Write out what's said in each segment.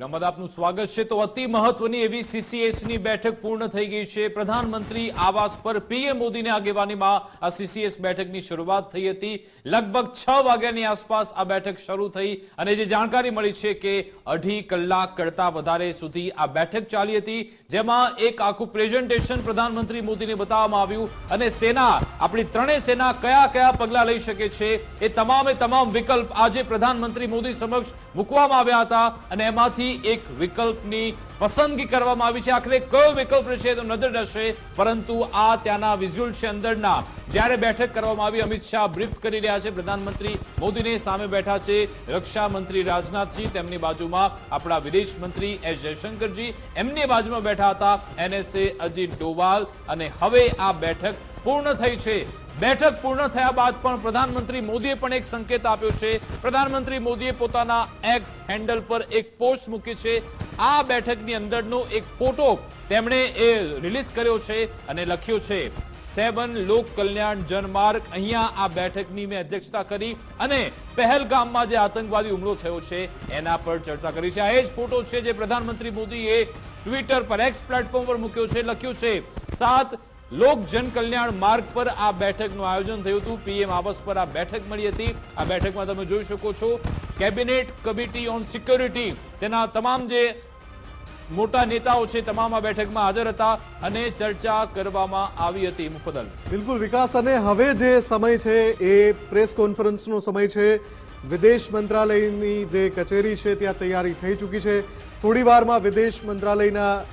વિરામબાદ આપનું સ્વાગત છે। તો અતિ મહત્વની એવી સીસીએસની બેઠક પૂર્ણ થઈ ગઈ છે। પ્રધાનમંત્રી આવાસ પર પીએમ મોદીની આગેવાનીમાં આ સીસીએસ બેઠકની શરૂઆત થઈ હતી। લગભગ 6 વાગ્યાની આસપાસ આ બેઠક શરૂ થઈ અને જે જાણકારી મળી છે કે 2.5 કલાક કરતાં વધારે સુધી આ બેઠક ચાલી હતી, જેમાં એક આખું પ્રેઝન્ટેશન પ્રધાનમંત્રી મોદીને બતાવવામાં આવ્યું અને સેના, આપણી ત્રણેય સેના કયા કયા પગલાં લઈ શકે છે એ તમામે તમામ વિકલ્પ આજે પ્રધાનમંત્રી મોદી સમક્ષ મૂકવામાં આવ્યા હતા અને એમાંથી એક વિકલ્પની પસંદગી કરવામાં આવી છે। આખરે કયો વિકલ્પ રહેશે તો નજર રહેશે, પરંતુ આ ત્યાંના વિઝ્યુઅલ છે અંદરના। જ્યારે બેઠક કરવામાં આવી, અમિત શાહ બ્રીફ કરી રહ્યા છે પ્રધાનમંત્રી મોદીને। સામે બેઠા છે રક્ષા મંત્રી રાજનાથસિંહ, તેમની બાજુમાં આપણા વિદેશ મંત્રી એસ જયશંકરજી, એમની બાજુમાં બેઠા હતા એનએસએ અજીત ડોવાલ। અને હવે આ બેઠક પૂર્ણ થઈ છે। બેઠક પૂર્ણ થયા બાદ પણ પ્રધાનમંત્રી મોદીએ પણ એક સંકેત આપ્યો છે। પ્રધાનમંત્રી મોદીએ પોતાના એક્સ હેન્ડલ પર એક પોસ્ટ મૂકી છે। આ બેઠકની અંદરનો એક ફોટો તેમણે એ રિલીઝ કર્યો છે અને લખ્યો છે 7 લોક કલ્યાણ જનમાર્ગ। અહીંયા આ બેઠકની મેં અધ્યક્ષતા કરી અને પહેલગામમાં જે આતંકવાદી હુમલો થયો છે એના પર ચર્ચા કરી છે। આ એ જ ફોટો છે જે પ્રધાનમંત્રી મોદીએ ટ્વિટર પર, એક્સ પ્લેટફોર્મ પર મૂક્યો છે। લખ્યું છે 7 લોક જન કલ્યાણ માર્ગ પર આ બેઠકનું આયોજન થયું હતું। પીએમ આવાસ પર આ બેઠક મળી હતી। આ બેઠકમાં તમે જોઈ શકો છો કેબિનેટ કમિટી ઓન સિક્યોરિટી, તેના તમામ જે મોટા નેતાઓ છે તમામ આ બેઠકમાં હાજર હતા અને ચર્ચા કરવામાં આવી હતી। મુફદ્દલ બિલકુલ વિકાસ, અને હવે જે સમય છે એ પ્રેસ કોન્ફરન્સનો સમય છે। વિદેશ મંત્રાલયની જે કચેરી છે ત્યાં તૈયારી થઈ ચૂકી છે। થોડી વારમાં વિદેશ મંત્રાલયના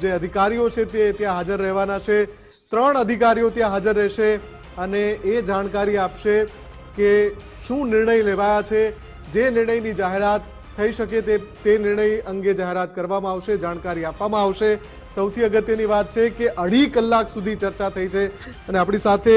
જે અધિકારીઓ છે તે ત્યાં હાજર રહેવાના છે। 3 અધિકારીઓ ત્યાં હાજર રહેશે અને એ જાણકારી આપશે કે શું નિર્ણય લેવાયા છે। જે નિર્ણયની જાહેરાત થઈ શકે તે નિર્ણય અંગે જાહેરાત કરવામાં આવશે, જાણકારી આપવામાં આવશે। સૌથી અગત્યની વાત છે કે 2.5 કલાક સુધી ચર્ચા થઈ છે અને આપણી સાથે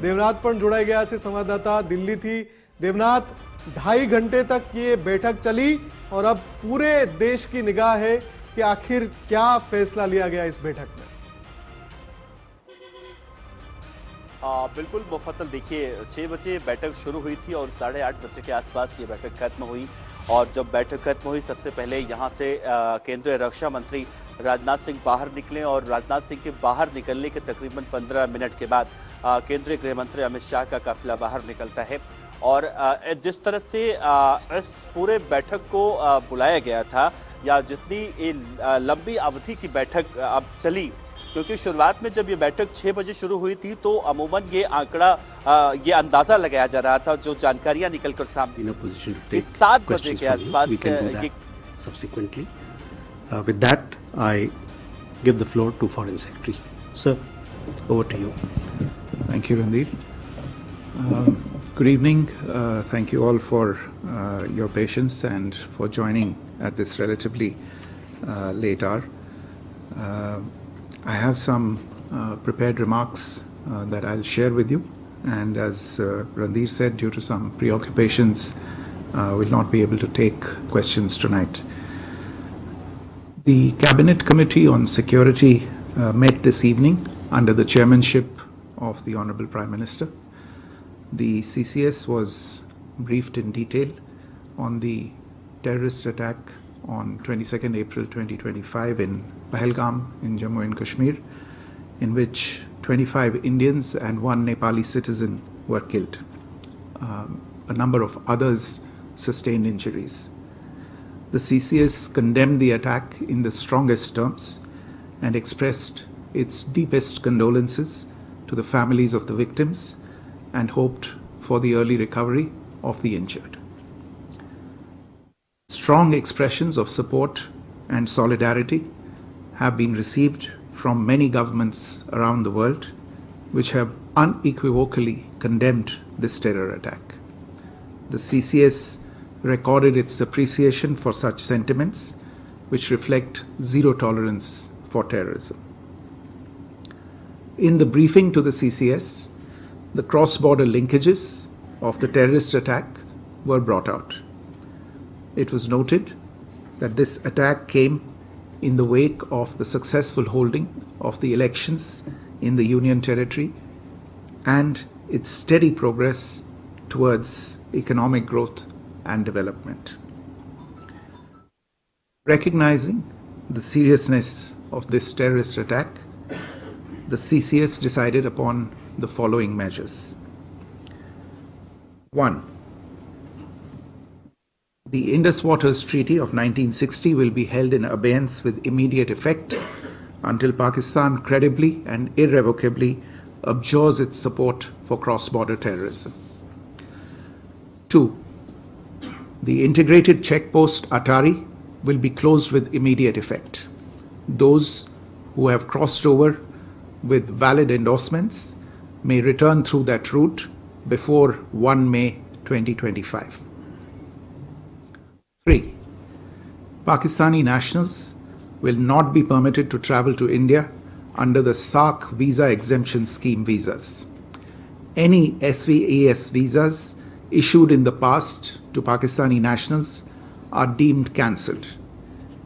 દેવનાથ પણ જોડાઈ ગયા છે, સંવાદદાતા દિલ્હીથી। देवनाथ, 2.5 घंटे तक ये बैठक चली और अब पूरे देश की निगाह है कि आखिर क्या फैसला लिया गया इस बैठक में। बिल्कुल मुफद्दल, देखिए 6 बजे बैठक शुरू हुई थी और 8:30 बजे के आसपास ये बैठक खत्म हुई। और जब बैठक खत्म हुई, सबसे पहले यहाँ से केंद्रीय रक्षा मंत्री राजनाथ सिंह बाहर निकले और राजनाथ सिंह के बाहर निकलने के तकरीबन 15 मिनट के बाद केंद्रीय गृह मंत्री अमित शाह का काफिला बाहर निकलता है। और जिस तरह से इस पूरे बैठक को बुलाया गया था, या जितनी लंबी अवधि की बैठक अब चली, क्योंकि शुरुआत में जब ये बैठक 6 बजे शुरू हुई थी तो अमूमन ये आंकड़ा, ये अंदाजा लगाया जा रहा था, जो जानकारियां निकलकर सामने 7 बजे के आसपास subsequently. With that, I give the floor to Foreign Secretary. Sir, over to you. Thank you, Randeep. Good evening. Thank you all for your patience and for joining at this relatively late hour. I have some prepared remarks that I'll share with you, and as Randeep said, due to some preoccupations, will not be able to take questions tonight. The Cabinet Committee on Security met this evening under the chairmanship of the Honorable Prime Minister. The CCS was briefed in detail on the terrorist attack on 22nd April 2025 in Pahalgam in Jammu and Kashmir, in which 25 Indians and 1 Nepali citizen were killed. A number of others sustained injuries. The CCS condemned the attack in the strongest terms and expressed its deepest condolences to the families of the victims and hoped for the early recovery of the injured. Strong expressions of support and solidarity have been received from many governments around the world, which have unequivocally condemned this terror attack. The CCS recorded its appreciation for such sentiments, which reflect zero tolerance for terrorism. In the briefing to the CCS, the cross-border linkages of the terrorist attack were brought out. It was noted that this attack came in the wake of the successful holding of the elections in the Union Territory and its steady progress towards economic growth and development. Recognizing the seriousness of this terrorist attack, the CCS decided upon the following measures. 1. The Indus Waters Treaty of 1960 will be held in abeyance with immediate effect until Pakistan credibly and irrevocably abjures its support for cross-border terrorism. 2. The integrated checkpost Atari will be closed with immediate effect. Those who have crossed over with valid endorsements may return through that route before 1 May 2025. 3. Pakistani nationals will not be permitted to travel to India under the SAARC visa exemption scheme visas. Any SVES visas issued in the past to Pakistani nationals are deemed cancelled.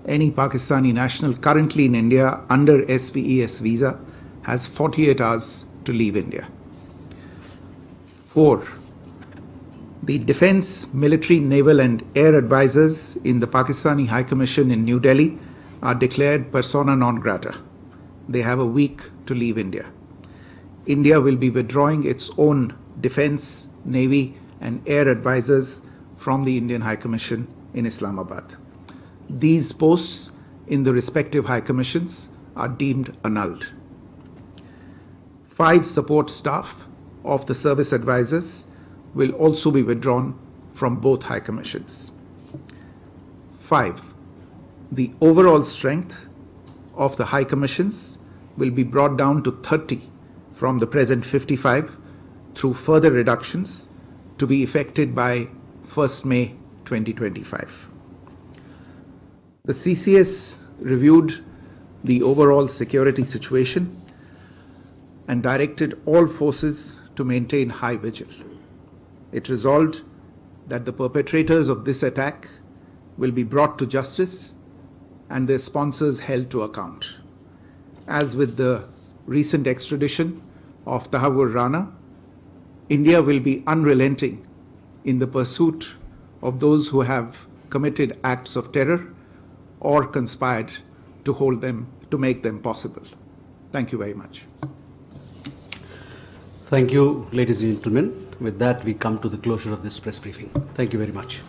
Any Pakistani national currently in India under SVES visa has 48 hours to leave India. 4. The Defence, Military, Naval and Air Advisors in the Pakistani High Commission in New Delhi are declared persona non grata. They have a week to leave India. India will be withdrawing its own Defence, Navy and Air Advisors from the Indian High Commission in Islamabad. These posts in the respective High Commissions are deemed annulled. 5 support staff of the service advisors will also be withdrawn from both High Commissions. 5. The overall strength of the High Commissions will be brought down to 30 from the present 55 through further reductions to be effected by 1st May 2025. The CCS reviewed the overall security situation and directed all forces to maintain high vigil. It resolved that the perpetrators of this attack will be brought to justice and their sponsors held to account. As with the recent extradition of Tahawwur Rana, India will be unrelenting in the pursuit of those who have committed acts of terror or conspired to make them possible. Thank you very much. Thank you, ladies and gentlemen. With that, we come to the closure of this press briefing. Thank you very much.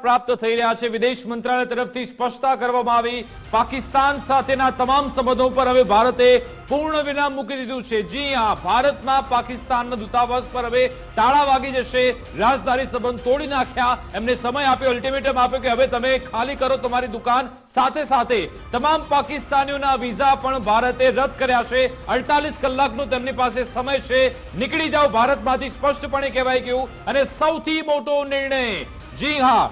પ્રાપ્ત થઈ રહ્યા છે વિદેશ મંત્રાલય તરફથી સ્પષ્ટતા કરવામાં આવી પાકિસ્તાન સાથેના તમામ સંબંધો પર હવે ભારતે પૂર્ણ વિરામ મૂકી દીધું છે. જી હા, ભારતમાં પાકિસ્તાનના દૂતાવાસ પર હવે તાળા વાગી જશે. રાજદારી સંબંધ તોડી નાખ્યા. એમને સમય આપ્યો, અલ્ટિમેટમ આપ્યો કે હવે તમે ખાલી કરો તમારી દુકાન. સાથે સાથે તમામ પાકિસ્તાનીઓના વિઝા પણ ભારતે રદ કર્યા છે. 48 કલાકનો તેમની પાસે સમય છે. નીકળી જાઓ ભારતમાંથી, સ્પષ્ટપણે કહેવાય ગયું. અને સૌથી મોટો નિર્ણય, જી હા,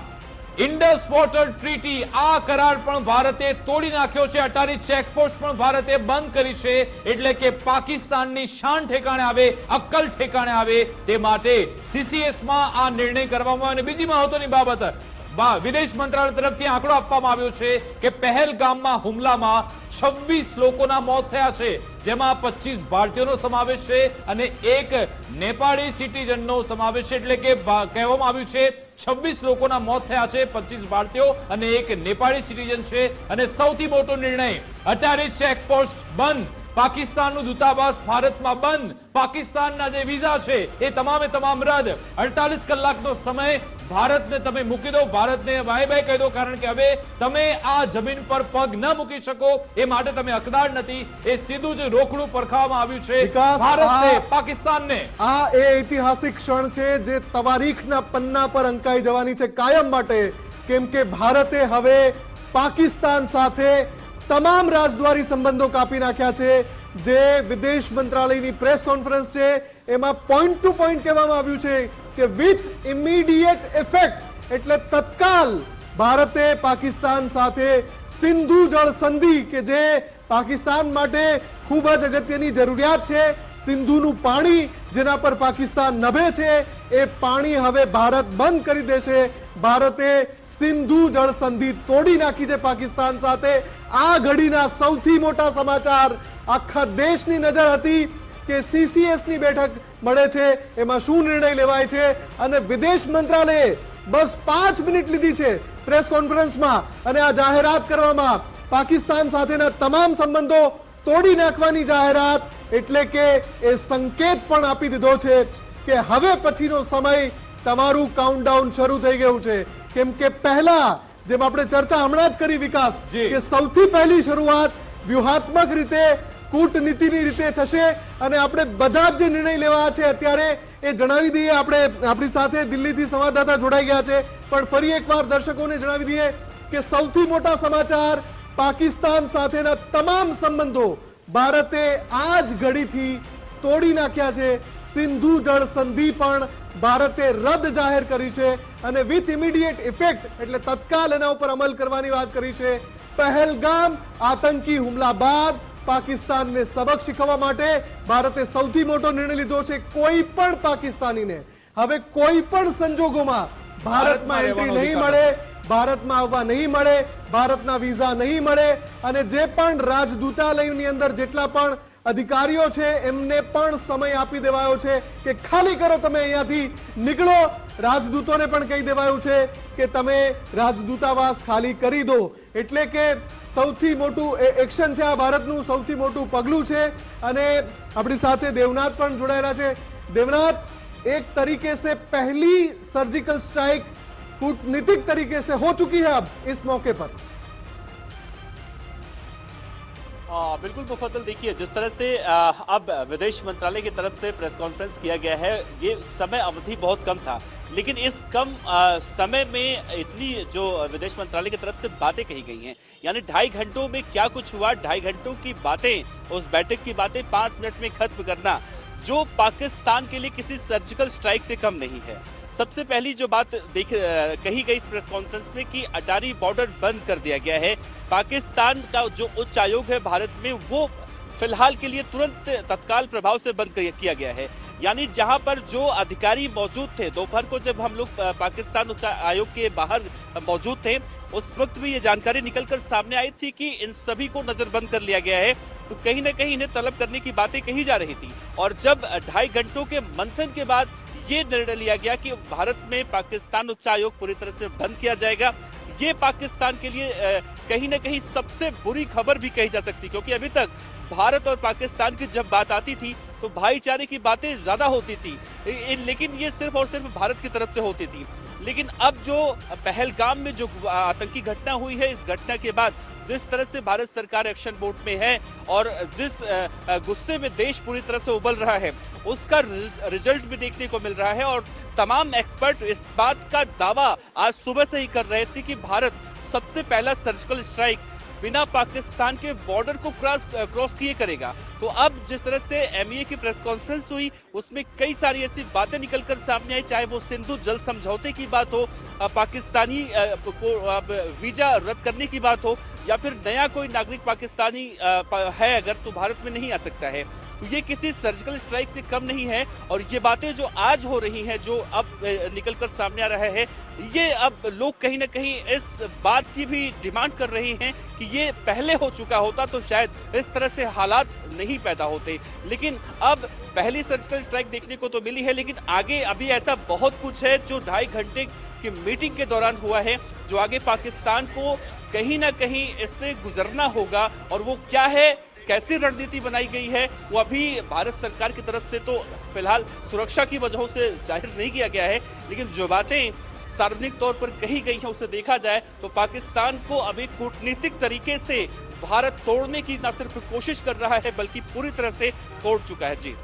ઇન્ડસ વોટર ટ્રીટી, આ કરાર પણ ભારતે તોડી નાખ્યો છે. અટારી ચેકપોસ્ટ પણ ભારતે બંધ કરી છે. એટલે કે પાકિસ્તાનની શાન ઠેકાણે આવે, અક્કલ ઠેકાણે આવે તે માટે CCS માં આ નિર્ણય કરવામાં આવ્યો. અને બીજી મહત્વની બાબત, વિદેશ મંત્રાલય તરફથી આંકડો આપવામાં આવ્યો છે કે પહેલગામમાં હુમલામાં 26 લોકોના મોત થયા છે, જેમાં 25 ભારતીયોનો સમાવેશ છે અને એક નેપાળી સિટીઝનનો સમાવેશ છે. એટલે કે કહેવામાં આવ્યું છે 26 લોકોના મોત થયા છે, 25 ભારતીયો અને એક નેપાળી સિટીઝન છે. અને સૌથી મોટો નિર્ણય, અટારી ચેકપોસ્ટ બંધ, પાકિસ્તાનનું દૂતાવાસ ભારતમાં બંધ, પાકિસ્તાનના જે વિઝા છે એ તમામે તમામ રદ. 48 કલાકનો સમય ભારતને તમે મૂકી દો, ભારતને બાય બાય કહી દો, કારણ કે હવે તમે આ જમીન પર પગ ન મૂકી શકો. એ માટે તમે હકદાર નથી. એ સીધું જ રોકડું પરખાવવામાં આવ્યું છે ભારતને, પાકિસ્તાનને. આ એ ઐતિહાસિક ક્ષણ છે જે તવારીખના પન્ના પર અંકાઈ જવાની છે કાયમ માટે, કેમ કે ભારતે હવે પાકિસ્તાન સાથે તમામ રાજદ્વારી સંબંધો કાપી નાખ્યા છે. જે વિદેશ મંત્રાલયની પ્રેસ કોન્ફરન્સ છે એમાં પોઈન્ટ ટુ પોઈન્ટ કહેવામાં આવ્યું છે કે વિથ ઇમિડિયેટ ઇફેક્ટ, એટલે તત્કાલ ભારતે પાકિસ્તાન સાથે સિંધુ જળ સંધિ, કે જે પાકિસ્તાન માટે ખૂબ જ અગત્યની જરૂરિયાત છે, સિંધુનું પાણી જેના પર પાકિસ્તાન નભે છે, એ પાણી હવે ભારત બંધ કરી દેશે. ભારતે સિંધુ જળ સંધિ તોડી નાખી છે પાકિસ્તાન સાથે. આ ઘડીના સૌથી મોટા સમાચાર, આખા દેશની નજર હતી કે CCS ની બેઠક મળે છે, એમાં શું નિર્ણય લેવાય છે, અને વિદેશ મંત્રાલયે બસ 5 મિનિટ લીધી છે પ્રેસ કોન્ફરન્સમાં અને આ જાહેરાત કરવામાં, પાકિસ્તાન સાથેના તમામ સંબંધો તોડી નાખવાની જાહેરાત, એટલે કે એ સંકેત પણ આપી દીધો છે કે હવે પછીનો સમય તમારું કાઉન્ટડાઉન શરૂ થઈ ગયું છે. કેમ કે પહેલા જેમ આપણે ચર્ચા હમણાં જ કરી વિકાસ, જી. કે સૌથી પહેલી શરૂઆત વ્યૂહાત્મક રીતે, કૂટનીતિની રીતે થશે અને આપણે બધા જ જે નિર્ણય લેવા છે અત્યારે એ જણાવી દઈએ. આપણે આપણી સાથે દિલ્હીથી સંવાદદાતા જોડાઈ ગયા છે, પણ ફરી એકવાર દર્શકોને જણાવી દઈએ કે સૌથી મોટા સમાચાર, પાકિસ્તાન સાથેના તમામ સંબંધો ભારતે આ જ ઘડીથી તોડી નાખ્યા છે. સિંધુ જળ સંધિ પણ ભારતે રદ જાહેર કરી છે અને વિથ ઇમિડિયેટ ઇફેક્ટ, એટલે તત્કાલ એના ઉપર અમલ કરવાની વાત કરી છે. પહેલગામ આતંકી હુમલા બાદ પાકિસ્તાનને સબક શીખવવા માટે ભારતે સૌથી મોટો નિર્ણય લીધો છે. કોઈ પણ પાકિસ્તાનીને હવે કોઈ પણ સંજોગોમાં ભારતમાં એન્ટ્રી નહીં મળે, ભારતમાં આવવા નહીં મળે, ભારતના વિઝા નહીં મળે, અને જે પણ રાજદૂતાલયની અંદર જેટલા પણ અધિકારીઓ છે એમને પણ સમય આપી દેવાયો છે કે ખાલી કરો, તમે અહીંયાથી નીકળો. રાજદૂતોને પણ કહી દેવાયું છે કે તમે રાજદૂતાવાસ ખાલી કરી દો. એટલે કે સૌથી મોટું એક્શન છે, આ ભારતનું સૌથી મોટું પગલું છે. અને આપણી સાથે દેવનાથ પણ જોડાયેલા છે. देवनाथ, एक तरीके से पहली सर्जिकल स्ट्राइक कूटनीतिक तरीके से हो चुकी है अब इस मौके पर। बिल्कुल मुफद्दल, देखिए जिस तरह से अब विदेश मंत्रालय की तरफ से प्रेस कॉन्फ्रेंस किया गया है, ये समय अवधि बहुत कम था, लेकिन इस कम समय में इतनी जो विदेश मंत्रालय की तरफ से बातें कही गई हैं, यानी 2.5 घंटों में क्या कुछ हुआ, 2.5 घंटों की बातें, उस बैठक की बातें 5 मिनट में खत्म करना, जो पाकिस्तान के लिए किसी सर्जिकल स्ट्राइक से कम नहीं है। सबसे पहली जो बात कही गई इस प्रेस कॉन्फ्रेंस में कि अटारी बॉर्डर बंद कर दिया गया है। पाकिस्तान का जो उच्च आयोग है भारत में, वो फिलहाल के लिए तुरंत तत्काल प्रभाव से बंद किया गया है। यानी जहां पर जो अधिकारी मौजूद थे, दोपहर को जब हम लोग पाकिस्तान उच्च आयोग के बाहर मौजूद थे, उस वक्त भी ये जानकारी निकलकर सामने आई थी कि इन सभी को नजरबंद कर लिया गया है। तो कहीं ना कहीं इन्हें तलब करने की बातें कही जा रही थी, और जब 2.5 घंटों के मंथन के बाद ये निर्णय लिया गया कि भारत में पाकिस्तान उच्चायोग पूरी तरह से बंद किया जाएगा, ये पाकिस्तान के लिए कहीं ना कहीं सबसे बुरी खबर भी कही जा सकती, क्योंकि अभी तक भारत और पाकिस्तान की जब बात आती थी तो भाईचारे की बातें ज्यादा होती थी, लेकिन ये सिर्फ और सिर्फ भारत की तरफ से होती थी। लेकिन अब जो पहलगाम में जो आतंकी घटना हुई है, इस घटना के बाद जिस तरह से भारत सरकार एक्शन मोड में है और जिस गुस्से में देश पूरी तरह से उबल रहा है, उसका रिजल्ट भी देखने को मिल रहा है। और तमाम एक्सपर्ट इस बात का दावा आज सुबह से ही कर रहे थे कि भारत सबसे पहला सर्जिकल स्ट्राइक बिना पाकिस्तान के बॉर्डर को क्रॉस किए करेगा। तो अब जिस तरह से एमईए की प्रेस कॉन्फ्रेंस हुई, उसमें कई सारी ऐसी बातें निकलकर सामने आई, चाहे वो सिंधु जल समझौते की बात हो, पाकिस्तानी को वीजा रद्द करने की बात हो, या फिर नया कोई नागरिक पाकिस्तानी है अगर तो भारत में नहीं आ सकता है, तो ये किसी सर्जिकल स्ट्राइक से कम नहीं है। और ये बातें जो आज हो रही हैं, जो अब निकलकर सामने आ रहा है, ये अब लोग कहीं ना कहीं इस बात की भी डिमांड कर रहे हैं कि ये पहले हो चुका होता तो शायद इस तरह से हालात नहीं पैदा होते। लेकिन अब पहली सर्जिकल स्ट्राइक देखने को तो मिली है, लेकिन आगे अभी ऐसा बहुत कुछ है जो 2.5 घंटे की मीटिंग के दौरान हुआ है, जो आगे पाकिस्तान को कहीं ना कहीं इससे गुजरना होगा। और वो क्या है, कैसी रणनीति बनाई गई है, वो अभी भारत सरकार की तरफ से तो फिलहाल सुरक्षा की वजहों से जाहिर नहीं किया गया है, लेकिन जो बातें सार्वजनिक तौर पर कही गई हैं उसे देखा जाए तो पाकिस्तान को अभी कूटनीतिक तरीके से भारत तोड़ने की न सिर्फ कोशिश कर रहा है, बल्कि पूरी तरह से तोड़ चुका है। जी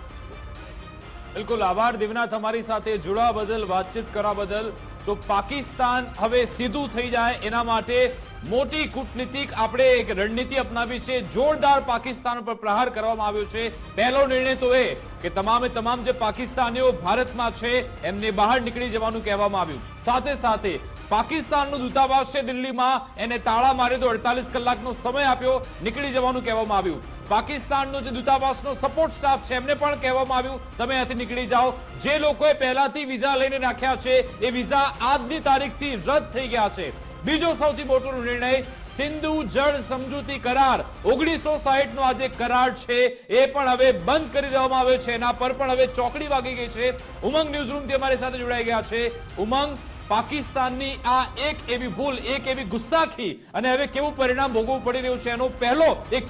बिल्कुल, आभार देवनाथ, हमारी સાથે જોડા બદલ, વાતચીત કરવા બદલ। તો પાકિસ્તાન હવે સીધું થઈ જાય એના માટે મોટી કૂટનીતિક આપણે એક રણનીતિ અપનાવી છે, જોરદાર પાકિસ્તાન પર પ્રહાર કરવામાં આવ્યો છે। પહેલો નિર્ણય તો એ કે તમામે તમામ જે પાકિસ્તાનીઓ ભારતમાં છે એમને બહાર નીકળી જવાનું કહેવામાં આવ્યું। સાથે સાથે પાકિસ્તાનનું દૂતાવાસ છે દિલ્હીમાં, એને તાળા મારી દો, 48 કલાકનો સમય આપ્યો, નીકળી જવાનું કહેવામાં આવ્યું। પાકિસ્તાનનો જે દૂતાવાસનો સપોર્ટ સ્ટાફ છે એમને પણ કહેવામાં આવ્યું તમે અહીંયાથી નીકળી જાઓ। જે લોકોએ પહેલાથી વિઝા લઈને રાખ્યા છે એ વિઝા આજની તારીખથી રદ થઈ ગયા છે। બીજો સૌથી મોટો નિર્ણય, સિંધુ જળ સમજૂતી કરાર 1960 નો આ જે કરાર છે એ પણ હવે બંધ કરી દેવામાં આવ્યો છે. એના પર પણ હવે ચોકડી વાગી ગઈ છે. ઉમંગ ન્યૂઝરૂમથી અમારી સાથે જોડાઈ ગયા છે. ઉમંગ, પાકિસ્તાનની આ એક એવી ભૂલ, એક એવી ગુસ્સાખી અને હવે કેવું પરિણામ ભોગવવું પડી રહ્યું છે એનો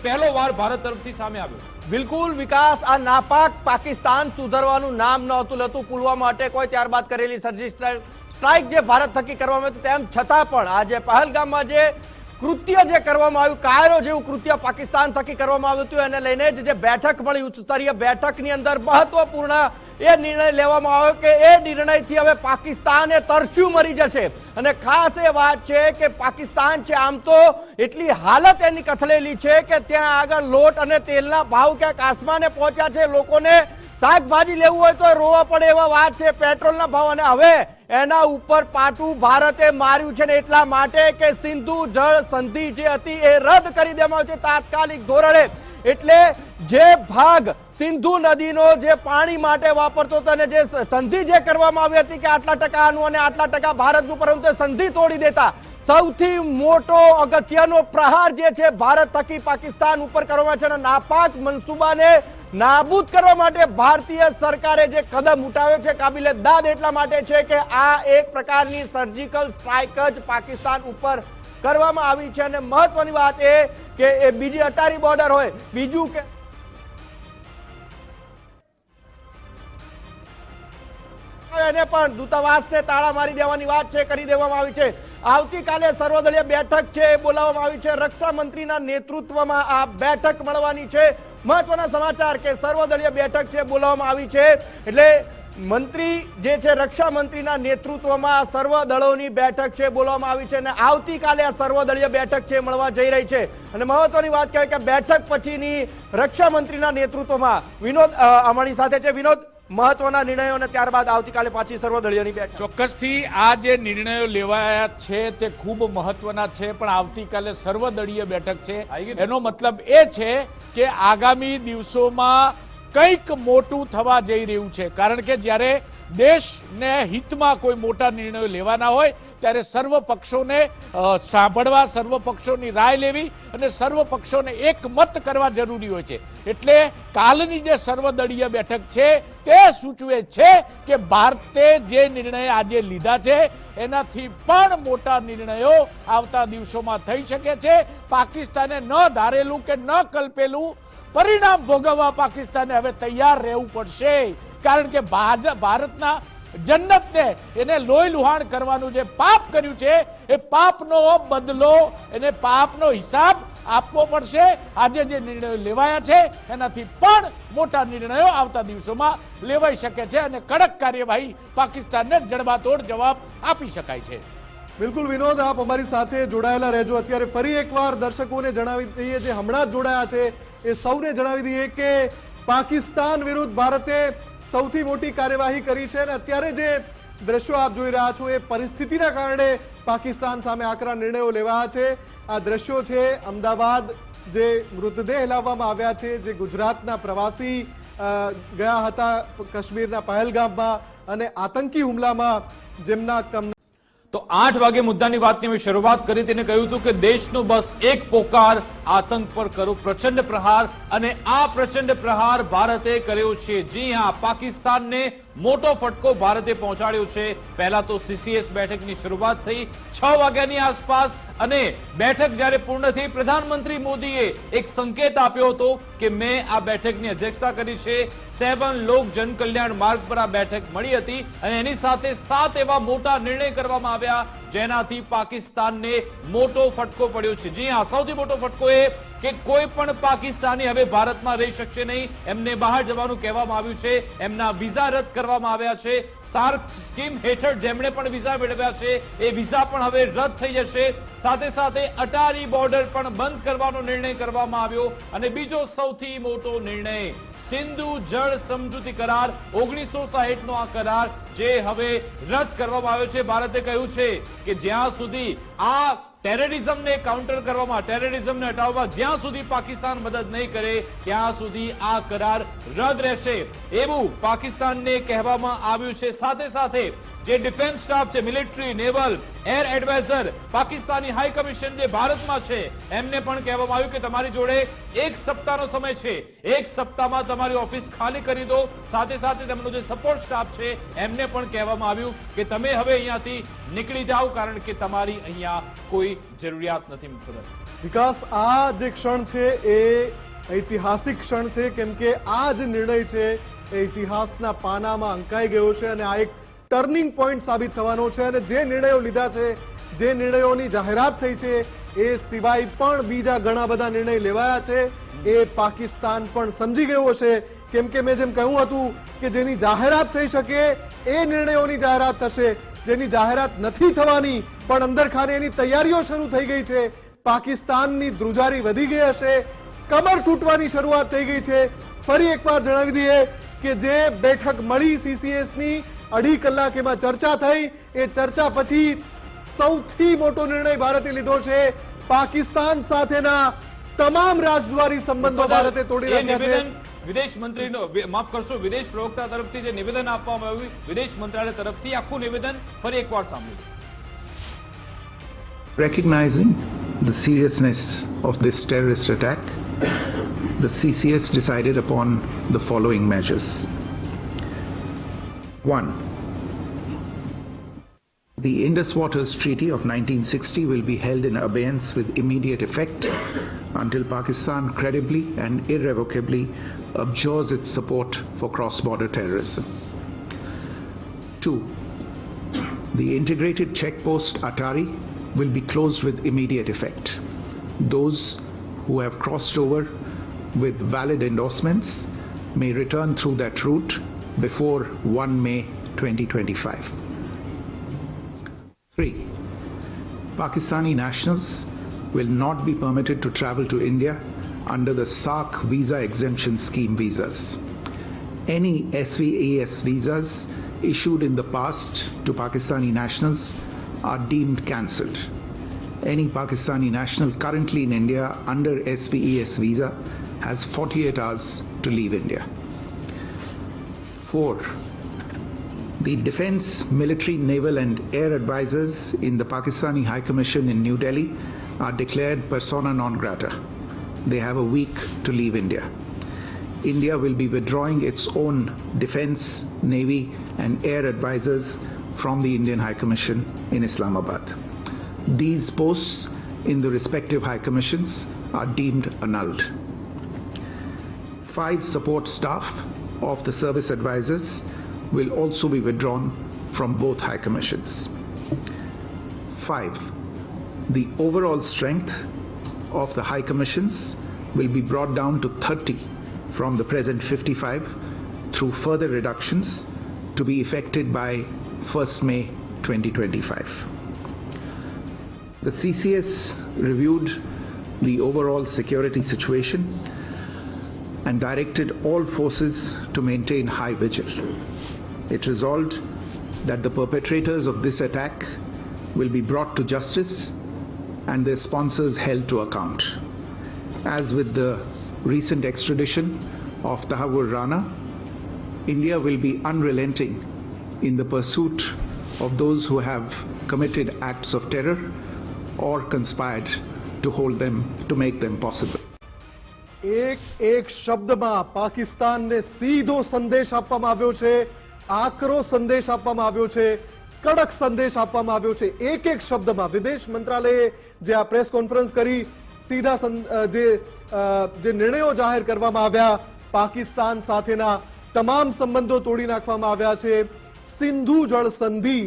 પહેલો વાર ભારત તરફથી સામે આવ્યો. બિલકુલ વિકાસ, આ નાપાક પાકિસ્તાન સુધરવાનું નામ નહોતું લેતું. પુલવામા અટેક હોય ત્યારબાદ કરેલી સર્જિકલ સ્ટ્રાઇક જે ભારત થકી કરવામાં આવી તેમ છતાં પણ આજે પહેલગામમાં જે કૃત્ય જે કરવામાં આવ્યું, કાયરો જેવું કૃત્ય પાકિસ્તાન થકી કરવામાં આવ્યું હતું, એને લઈને જે બેઠક મળી ઉચ્ચ સ્તરીય બેઠકની અંદર મહત્વપૂર્ણ એ નિર્ણય લેવામાં આવ્યો કે એ નિર્ણયથી હવે પાકિસ્તાન એ તરસ્યું મરી જશે. અને ખાસ એ વાત છે કે પાકિસ્તાન છે આમ તો એટલી હાલત એની કથળેલી છે કે ત્યાં આગળ લોટ અને તેલના ભાવ ક્યાંક આસમાને પહોંચ્યા છે. લોકોને શાકભાજી લેવું હોય તો રોવા પડે એવા વાત છે, પેટ્રોલના ભાવ. અને હવે એના ઉપર પાટું ભારતે માર્યું છે ને એટલા માટે કે સિંધુ જળ સંધિ જે હતી એ રદ કરી દેવામાં આવી છે તાત્કાલિક ધોરણે. એટલે જે ભાગ સિંધુ નદીનો જે પાણી માટે વાપરતો હતો અને જે સંધિ જે કરવામાં આવી હતી કે આટલા ટકા આનું અને આટલા ટકા ભારતનું, પરંતુ સંધિ તોડી દેતા સૌથી મોટો અગત્યનો પ્રહાર જે છે ભારત થકી પાકિસ્તાન ઉપર કરવામાં છે અને નાપાક મનસૂબાને નાબૂદ કરવા માટે ભારતીય સરકારે જે કદમ ઉઠાવ્યો છે કાબિલે દાદ એટલા માટે છે કે આ એક પ્રકારની સર્જિકલ સ્ટ્રાઇક જ પાકિસ્તાન ઉપર કરવામાં આવી છે. અને મહત્વની વાત એ કે એ બીજી અટારી બોર્ડર હોય, બીજું કે એને પણ દૂતાવાસને તાળા મારી દેવાની વાત છે કરી દેવામાં આવી છે. આવતીકાલે સર્વદળીય બેઠક છે એ બોલાવવામાં આવી છે. રક્ષા મંત્રીના નેતૃત્વમાં આ બેઠક મળવાની છે. મહત્વના સમાચાર કે સર્વદળીય બેઠક છે બોલાવવામાં આવી છે. એટલે મંત્રી જે છે રક્ષા મંત્રીના નેતૃત્વમાં સર્વ દળોની બેઠક છે બોલાવવામાં આવી છે અને આવતીકાલે આ સર્વદળીય બેઠક છે મળવા જઈ રહી છે. અને મહત્વની વાત કહે કે બેઠક પછીની રક્ષા મંત્રીના નેતૃત્વમાં વિનોદ અમારી સાથે છે. વિનોદ, મહત્વના નિર્ણયો અને ત્યારબાદ આવતીકાલે પાછી સર્વદળીયની બેઠક. ચોક્કસથી આ જે નિર્ણયો લેવાયા છે તે ખૂબ મહત્વના છે, પણ આવતીકાલે સર્વદળીય બેઠક છે એનો મતલબ એ છે કે આગામી દિવસોમાં કંઈક મોટું થવા જઈ રહ્યું છે. કારણ કે જ્યારે દેશને હિતમાં કોઈ મોટા નિર્ણયો લેવાના હોય ત્યારે સર્વ પક્ષોને સાંભળવા, સર્વ પક્ષોની રાય લેવી અને સર્વ પક્ષોને એકમત કરવા જરૂરી હોય છે. એટલે કાલની જે સર્વદળીય બેઠક છે તે સૂચવે છે કે ભારતે જે નિર્ણય આજે લીધા છે એનાથી પણ મોટા નિર્ણયો આવતા દિવસોમાં થઈ શકે છે. પાકિસ્તાને ન ધારેલું કે ન કલ્પેલું પરિણામ ભોગવવા પાકિસ્તાને હવે તૈયાર રહેવું પડશે. કારણ કે ભારતના જન્નતને એને લોહી લુહાણ કરવાનું જે પાપ કર્યું છે એ પાપનો બદલો, એને પાપનો હિસાબ આપવો પડશે. આજે જે નિર્ણયો લેવાયા છે એનાથી પણ મોટા નિર્ણયો આવતા દિવસોમાં લેવાઈ શકે છે અને કડક કાર્યવાહી પાકિસ્તાનને જડબાતોડ જવાબ આપી શકાય છે. બિલકુલ વિનોદ, આપ અમારી સાથે જોડાયેલા રહેજો. અત્યારે ફરી એકવાર દર્શકોને જણાવી દઈએ, જે હમણાં જ જોડાયા છે એ સૌને જણાવી દઈએ કે પાકિસ્તાન વિરુદ્ધ ભારતે સૌથી મોટી કાર્યવાહી કરી છે અને અત્યારે જે દ્રશ્યો આપ જોઈ રહ્યા છો એ પરિસ્થિતિના કારણે પાકિસ્તાન સામે આકરા નિર્ણયો લેવાયા છે. આ દ્રશ્યો છે અમદાવાદ, જે મૃતદેહ લાવવામાં આવ્યા છે, જે ગુજરાતના પ્રવાસી ગયા હતા કાશ્મીરના પહેલગામમાં અને આતંકી હુમલામાં જેમના તો 8 વાગે મુદ્દાની વાતની મેં શરૂઆત કરી તેને કહ્યું હતું કે દેશનો બસ એક પોકાર, આતંક પર કરો પ્રચંડ પ્રહાર. અને આ પ્રચંડ પ્રહાર ભારતે કર્યો છે. જી હા, પાકિસ્તાનને મોટો ફટકો ભારતે પહોંચાડ્યો છે. પહેલા તો CCS બેઠકની શરૂઆત થઈ 6 વાગ્યાની આસપાસ અને બેઠક જ્યારે પૂર્ણ થઈ પ્રધાનમંત્રી મોદીએ એક સંકેત આપ્યો હતો કે મેં આ બેઠકની અધ્યક્ષતા કરી છે. 7 લોક જનકલ્યાણ માર્ગ પર આ બેઠક મળી હતી અને એની સાથે 7 એવા મોટા નિર્ણય કરવામાં આવ્યા જેનાથી પાકિસ્તાનને મોટો ફટકો પડ્યો છે. જી હા, સૌથી મોટો ફટકો એ કે કોઈ પણ પાકિસ્તાની હવે ભારતમાં રહી શકશે નહીં. એમને બહાર જવાનું કહેવામાં આવ્યું છે. એમના વિઝા રદ કરવામાં આવ્યા છે. સાર્ક સ્કીમ હેઠળ જેમણે પણ વિઝા મેળવ્યા છે એ વિઝા પણ હવે રદ થઈ જશે. સાથે સાથે અટારી બોર્ડર પણ બંધ કરવાનો નિર્ણય કરવામાં આવ્યો. અને બીજો સૌથી મોટો નિર્ણય, સિંધુ જળ સમજૂતી કરાર 1960 નો આ કરાર જે હવે રદ કરવામાં આવ્યો છે. ભારતે કહ્યું છે કે જ્યાં સુધી આ ટેરરિઝમને કાઉન્ટર કરવામાં, ટેરરિઝમને હટાવવા જ્યાં સુધી પાકિસ્તાન મદદ નહીં કરે ત્યાં સુધી આ કરાર રદ રહેશે એવું પાકિસ્તાનને કહેવામાં આવ્યું છે. સાથે સાથે જે ડિફેન્સ સ્ટાફ છે, military, naval, air adviser, Pakistani high commission જે ભારતમાં છે, એમને પણ કહેવામાં આવ્યું કે તમારી જોડે 1 સપ્તાહનો સમય છે, 1 સપ્તાહમાં તમારી ઓફિસ ખાલી કરી દો. સાથે સાથે તેમનો જે સપોર્ટ સ્ટાફ છે એમને પણ કહેવામાં આવ્યું કે તમે હવે અહીંયાથી નીકળી જાઓ, કારણ કે તમારી અહીંયા કોઈ જરૂરિયાત નથી. વિકાસ, આ જે ક્ષણ છે એ ઐતિહાસિક ક્ષણ છે, કેમ કે આ જ નિર્ણય છે એ ઇતિહાસના પાનામાં અંકાઈ ગયો છે અને આ એક ટર્નિંગ પોઈન્ટ સાબિત થવાનો છે. અને જે નિર્ણયો લીધા છે, જે નિર્ણયોની જાહેરાત થઈ છે, એ સિવાય પણ બીજા ઘણા બધા નિર્ણય લેવાયા છે. એ પાકિસ્તાન પણ સમજી ગયો છે, કેમ કે મેં જેમ કહ્યું હતું કે જેની જાહેરાત થઈ શકે એ નિર્ણયોની જાહેરાત થશે, જેની જાહેરાત નથી થવાની પણ અંદર ખાને એની તૈયારીઓ શરૂ થઈ ગઈ છે. પાકિસ્તાનની ધ્રુજારી વધી ગઈ હશે, કમર તૂટવાની શરૂઆત થઈ ગઈ છે. ફરી એકવાર જણાવી દઈએ કે જે બેઠક મળી CCSની 2.5 કલાક એમાં ચર્ચા થઈ, એ ચર્ચા પછી સૌથી મોટો નિર્ણય ભારતે લીધો છે. પાકિસ્તાન સાથેના તમામ રાજદ્વારી સંબંધો ભારતે તોડી નાખ્યા છે. વિદેશ મંત્રીનો, માફ કરશો, વિદેશ પ્રવક્તા તરફથી જે નિવેદન આપવામાં આવ્યું, વિદેશ મંત્રાલય તરફથી આખું નિવેદન ફરી એકવાર સાંભળ્યું. Recognizing the seriousness of this terrorist attack, the CCS decided upon the following measures. 1. The Indus Waters Treaty of 1960 will be held in abeyance with immediate effect until Pakistan credibly and irrevocably abjures its support for cross-border terrorism. 2. The integrated checkpost Atari will be closed with immediate effect. Those who have crossed over with valid endorsements may return through that route before 1 May 2025. 3. Pakistani nationals will not be permitted to travel to India under the SAARC visa exemption scheme visas. Any SVAS visas issued in the past to Pakistani nationals are deemed cancelled. Any Pakistani national currently in India under SVES visa has 48 hours to leave India. 4. The defense, military, naval and air advisors in the Pakistani High Commission in New Delhi are declared persona non grata. They have a week to leave India. India will be withdrawing its own defense, navy and air advisors from the Indian High Commission in Islamabad. These posts in the respective High Commissions are deemed annulled. 5 support staff of the service advisors will also be withdrawn from both High Commissions. 5. The overall strength of the High Commissions will be brought down to 30 from the present 55 through further reductions to be effected by 1st May 2025. The CCS reviewed the overall security situation and directed all forces to maintain high vigil. It resolved that the perpetrators of this attack will be brought to justice and their sponsors held to account. As with the recent extradition of Tahawur Rana, India will be unrelenting in the pursuit of those who have committed acts of terror or conspired to hold them, to make them possible. એક શબ્દમાં પાકિસ્તાનને સીધો સંદેશ આપવામાં આવ્યો છે, આકરો સંદેશ આપવામાં આવ્યો છે, કડક સંદેશ આપવામાં આવ્યો છે. એક શબ્દમાં વિદેશ મંત્રાલયે જે આ પ્રેસ કોન્ફરન્સ કરી, સીધા જે નિર્ણયો જાહેર કરવામાં આવ્યા, પાકિસ્તાન સાથેના તમામ સંબંધો તોડી નાખવામાં આવ્યા છે. સિંધુ જળ સંધિ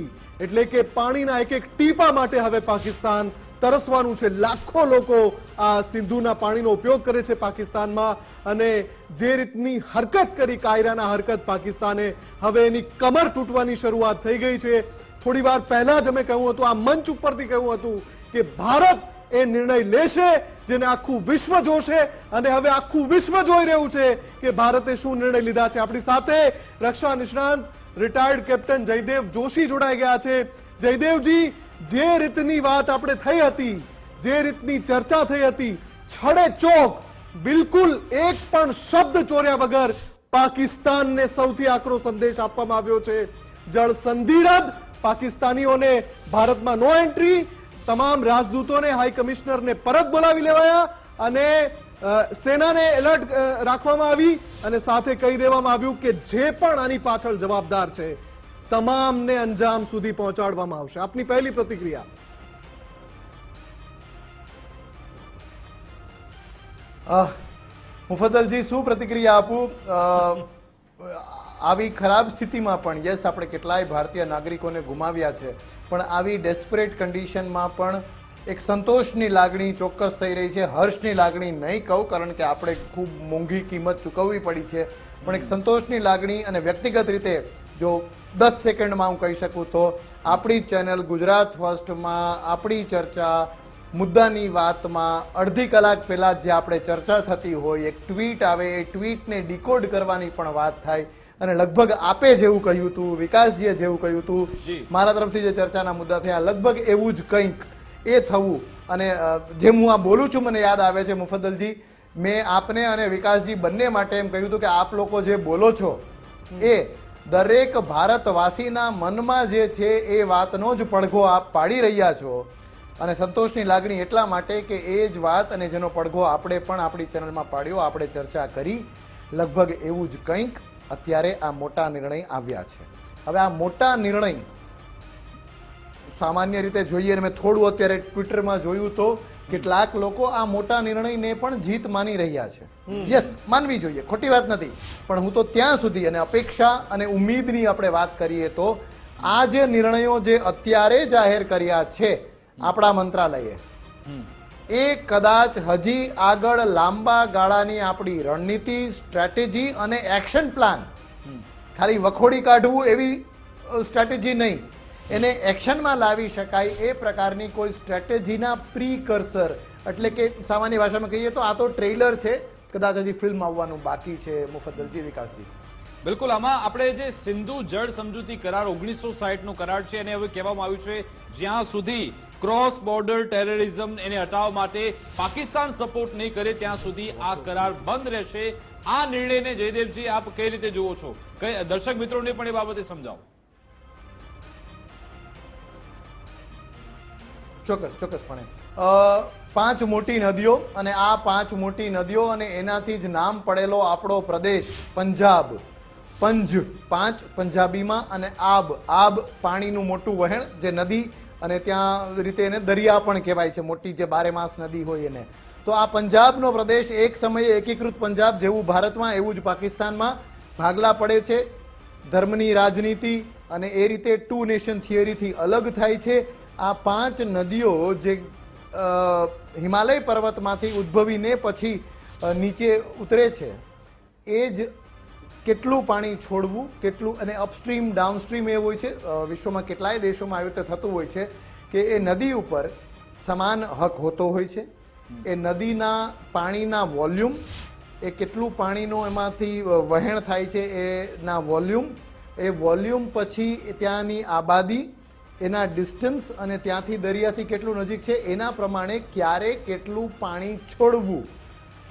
એટલે કે પાણીના એક ટીપા માટે હવે પાકિસ્તાન તરસવાનું છે. લાખો લોકો આ સિંધુના પાણીનો ઉપયોગ કરે છે પાકિસ્તાનમાં, અને જે રીતની હરકત કરી, કાયરાના હરકત પાકિસ્તાને, હવે એની કમર તૂટવાની શરૂઆત થઈ ગઈ છે. થોડી વાર પહેલા જ અમે કહ્યું હતું, આ મંચ ઉપરથી કહ્યું હતું કે ભારત એ નિર્ણય લેશે જેને આખું વિશ્વ જોશે, અને હવે આખું વિશ્વ જોઈ રહ્યું છે કે ભારતે શું નિર્ણય લીધા છે. આપણી સાથે રક્ષા નિષ્ણાંત રિટાયર્ડ કેપ્ટન જયદેવ જોશી જોડાઈ ગયા છે. જયદેવજી, જે રીતની વાત આપણે થઈ હતી, જે રીતની ચર્ચા થઈ હતી, છડે ચોક બિલકુલ એક પણ શબ્દ ચોર્યા વગર પાકિસ્તાનને સૌથી આકરો સંદેશ આપવામાં આવ્યો છે. જળ સંધિ રદ, પાકિસ્તાનીઓને ભારતમાં નો એન્ટ્રી, તમામ રાજદૂતોને હાઈ કમિશનરને પરત બોલાવી લેવાયા અને સેનાને એલર્ટ રાખવામાં આવી અને સાથે કહી દેવામાં આવ્યું કે જે પણ આની પાછળ જવાબદાર છે તમામને અંજામ સુધી પહોંચાડવામાં આવશે. આપની પહેલી પ્રતિક્રિયા. મુફદ્દલજી, શું પ્રતિક્રિયા આપું? આવી ખરાબ સ્થિતિમાં પણ યસ, આપણે કેટલાય ભારતીય નાગરિકોને ગુમાવ્યા છે, પણ આવી ડેસ્પરેટ કન્ડિશનમાં પણ એક સંતોષની લાગણી ચોક્કસ થઈ રહી છે. હર્ષની લાગણી નહીં કહું, કારણ કે આપણે ખૂબ મોંઘી કિંમત ચૂકવવી પડી છે, પણ એક સંતોષની લાગણી. અને વ્યક્તિગત રીતે જો 10 સેકન્ડમાં હું કહી શકું તો આપણી ચેનલ ગુજરાત ફર્સ્ટમાં આપણી ચર્ચા મુદ્દાની વાતમાં અડધી કલાક પહેલા જે આપણે ચર્ચા થતી હોય, એક ટ્વીટ આવે, એ ટ્વીટને ડીકોડ કરવાની પણ વાત થાય અને લગભગ આપે જેવું કહ્યું હતું, વિકાસજીએ જેવું કહ્યું હતું, મારા તરફથી જે ચર્ચાના મુદ્દા થયા, લગભગ એવું જ કંઈક એ થવું. અને જેમ હું આ બોલું છું મને યાદ આવે છે મુફદ્દલજી, મેં આપને અને વિકાસજી બંને માટે એમ કહ્યું હતું કે આપ લોકો જે બોલો છો એ દરેક ભારતવાસીના મનમાં જે છે એ વાતનો જ પડઘો આપ પાડી રહ્યા છો. અને સંતોષની લાગણી એટલા માટે કે એ જ વાત અને જેનો પડઘો આપણે પણ આપણી ચેનલમાં પાડ્યો, આપણે ચર્ચા કરી, લગભગ એવું જ કંઈક અત્યારે આ મોટા નિર્ણય આવ્યા છે. હવે આ મોટા નિર્ણય સામાન્ય રીતે જોઈએ, મેં થોડું અત્યારે ટ્વિટરમાં જોયું તો કેટલાક લોકો આ મોટા નિર્ણયને પણ જીત માની રહ્યા છે. યસ, માનવી જોઈએ, ખોટી વાત નથી, પણ હું તો ત્યાં સુધી, અને અપેક્ષા અને ઉમ્મીદની આપણે વાત કરીએ તો આ જે નિર્ણયો જે અત્યારે જાહેર કર્યા છે આપણા મંત્રાલયે, એ કદાચ હજી આગળ લાંબા ગાળાની આપણી રણનીતિ, સ્ટ્રેટેજી અને એક્શન પ્લાન, ખાલી વખોડી કાઢવું એવી સ્ટ્રેટેજી નહીં, એને એક્શનમાં લાવી શકાય એ પ્રકારની કોઈ સ્ટ્રેટેજીના પ્રીકર્સર, એટલે કે સામાન્ય ભાષામાં કહીએ તો આ તો ટ્રેલર છે, કદાચ હજી ફિલ્મ આવવાનું બાકી છે. મુફદ્દલજી, વિકાસજી. બિલકુલ, આમાં આપણે જે સિંધુ જળ સમજૂતી કરાર 1960 નો કરાર છે અને હવે કહેવામાં આવ્યું છે જ્યાં સુધી ક્રોસ બોર્ડર ટેરરિઝમ એને હટાવવા માટે પાકિસ્તાન સપોર્ટ નહીં કરે ત્યાં સુધી આ કરાર બંધ રહેશે. આ નિર્ણયને જયદેવજી આપ કઈ રીતે જુઓ છો? દર્શક મિત્રોને પણ એ બાબતે સમજાવો. ચોક્કસપણે 5 મોટી નદીઓ, અને આ 5 મોટી નદીઓ અને એનાથી જ નામ પડેલો આપણો પ્રદેશ પંજાબ, પંજ 5 પંજાબીમાં, અને આબ પાણીનું મોટું વહેણ, જે નદી, અને ત્યાં રીતે એને દરિયા પણ કહેવાય છે, મોટી જે 12 માસ નદી હોય એને. તો આ પંજાબનો પ્રદેશ એક સમયે એકીકૃત પંજાબ જેવું ભારતમાં એવું જ પાકિસ્તાનમાં ભાગલા પડે છે. ધર્મની રાજનીતિ અને એ રીતે 2 નેશન થિયરીથી અલગ થાય છે. આ 5 નદીઓ જે હિમાલય પર્વતમાંથી ઉદ્ભવીને પછી નીચે ઉતરે છે, એ જ કેટલું પાણી છોડવું, કેટલું, અને અપસ્ટ્રીમ ડાઉનસ્ટ્રીમ એ હોય છે. વિશ્વમાં કેટલાય દેશોમાં આવી રીતે થતું હોય છે કે એ નદી ઉપર સમાન હક હોતો હોય છે. એ નદીના પાણીના વોલ્યુમ, એ કેટલું પાણીનો એમાંથી વહેણ થાય છે એના વોલ્યુમ, એ વોલ્યુમ પછી ત્યાંની આબાદી, એના ડિસ્ટન્સ, અને ત્યાંથી દરિયાથી કેટલું નજીક છે એના પ્રમાણે ક્યારે કેટલું પાણી છોડવું,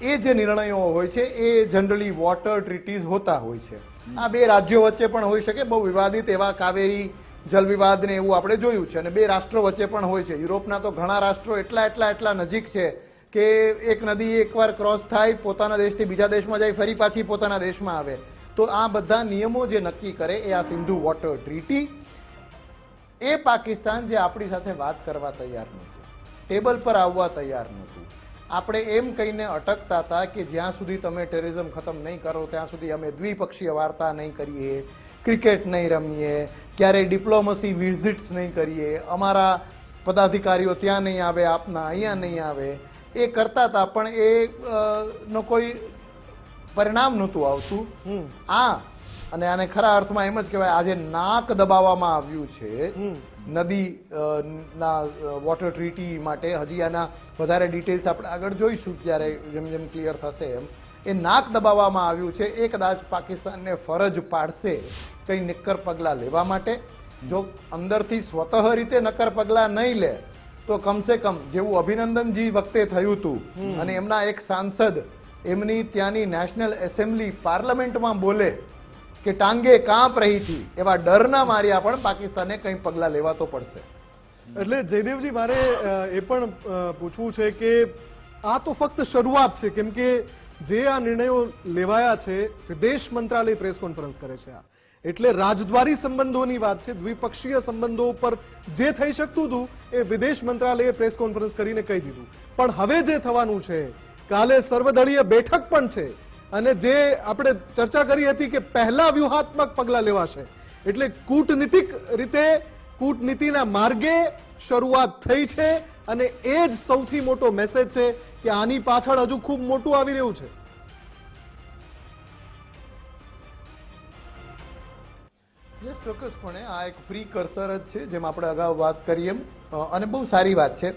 એ જે નિર્ણયો હોય છે એ જનરલી વોટર ટ્રીટીઝ હોતા હોય છે. આ 2 રાજ્યો વચ્ચે પણ હોઈ શકે, બહુ વિવાદિત એવા કાવેરી જલ વિવાદ ને એવું આપણે જોયું છે, અને 2 રાષ્ટ્રો વચ્ચે પણ હોય છે. યુરોપના તો ઘણા રાષ્ટ્રો એટલા નજીક છે કે એક નદી એકવાર ક્રોસ થાય, પોતાના દેશથી બીજા દેશમાં જાય, ફરી પાછી પોતાના દેશમાં આવે. તો આ બધા નિયમો જે નક્કી કરે એ આ સિંધુ વોટર ટ્રીટી. એ પાકિસ્તાન જે આપણી સાથે વાત કરવા તૈયાર નહોતું, ટેબલ પર આવવા તૈયાર નહોતું. આપણે એમ કહીને અટકતા હતા કે જ્યાં સુધી તમે ટેરરિઝમ ખતમ નહીં કરો ત્યાં સુધી અમે દ્વિપક્ષીય વાર્તા નહીં કરીએ, ક્રિકેટ નહીં રમીએ, ક્યારેય ડિપ્લોમસી વિઝિટ્સ નહીં કરીએ, અમારા પદાધિકારીઓ ત્યાં નહીં આવે, આપના અહીંયા નહીં આવે, એ કરતા હતા, પણ એ નો કોઈ પરિણામ નહોતું આવતું. અને આને ખરા અર્થમાં એમ જ કહેવાય, આજે નાક દબાવવામાં આવ્યું છે નદી ના વોટર ટ્રીટી માટે. હજી આના વધારે ડિટેલ્સ આપણે આગળ જોઈશું ત્યારે જેમ જેમ ક્લિયર થશે એમ. એ નાક દબાવવામાં આવ્યું છે, એ કદાચ પાકિસ્તાનને ફરજ પાડશે કંઈ નક્કર પગલાં લેવા માટે. જો અંદરથી સ્વતઃ રીતે નક્કર પગલાં નહીં લે તો કમસે કમ જેવું અભિનંદનજી વખતે થયું હતું, અને એમના એક સાંસદ એમની ત્યાંની નેશનલ એસેમ્બલી પાર્લામેન્ટમાં બોલે કે ટાંગે કાંપ રહી હતી એવા ડરના માર્યા પણ પાકિસ્તાને કંઈ પગલાં લેવા તો પડશે. એટલે જયદેવજી મારે એ પણ પૂછવું છે કે આ તો ફક્ત શરૂઆત છે, કેમ કે જે આ નિર્ણયો લેવાયા છે વિદેશ મંત્રાલય પ્રેસ કોન્ફરન્સ કરે છે, એટલે રાજદ્વારી સંબંધોની વાત છે, દ્વિપક્ષીય સંબંધો પર જે થઈ શકતું હતું એ વિદેશ મંત્રાલયે પ્રેસ કોન્ફરન્સ કરીને કહી દીધું. પણ હવે જે થવાનું છે, કાલે સર્વદળીય બેઠક પણ છે અને જે આપણે ચર્ચા કરી હતી કે પહેલા વ્યૂહાત્મક પગલાં લેવાશે, એટલે કૂટનીતિક રીતે કૂટનીતિના માર્ગે શરૂઆત થઈ છે અને એ જ સૌથી મોટો મેસેજ છે કે આની પાછળ હજુ ખૂબ મોટું આવી રહ્યું છે. યસ, ચોક્કસપણે આ એક પ્રીકર્સર જ છે, જેમ આપણે અગાઉ વાત કરી એમ, અને બહુ સારી વાત છે.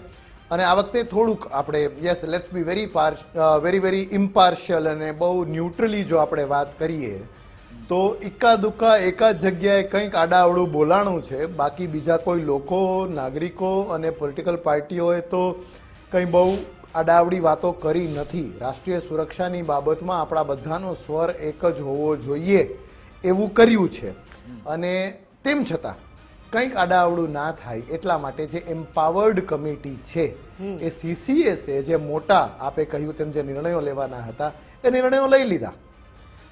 અને આ વખતે થોડુંક આપણે યસ લેટ્સ બી વેરી ઇમ્પાર્શિયલ અને બહુ ન્યુટ્રલી જો આપણે વાત કરીએ તો ઇક્કા દુક્કા એક જ જગ્યાએ કંઈક આડાઅવળું બોલાણું છે. બાકી બીજા કોઈ લોકો, નાગરિકો અને પોલિટિકલ પાર્ટીઓએ તો કંઈ બહુ આડાઅવળી વાતો કરી નથી. રાષ્ટ્રીય સુરક્ષાની બાબતમાં આપણા બધાનો સ્વર એક જ હોવો જોઈએ એવું કર્યું છે. અને તેમ છતાં કંઈક આડાઅવળું ના થાય એટલા માટે જે એમ્પાવર્ડ કમિટી છે એ CCSએ જે મોટા આપે કહ્યું તેમ જે નિર્ણયો લેવાના હતા એ નિર્ણયો લઈ લીધા.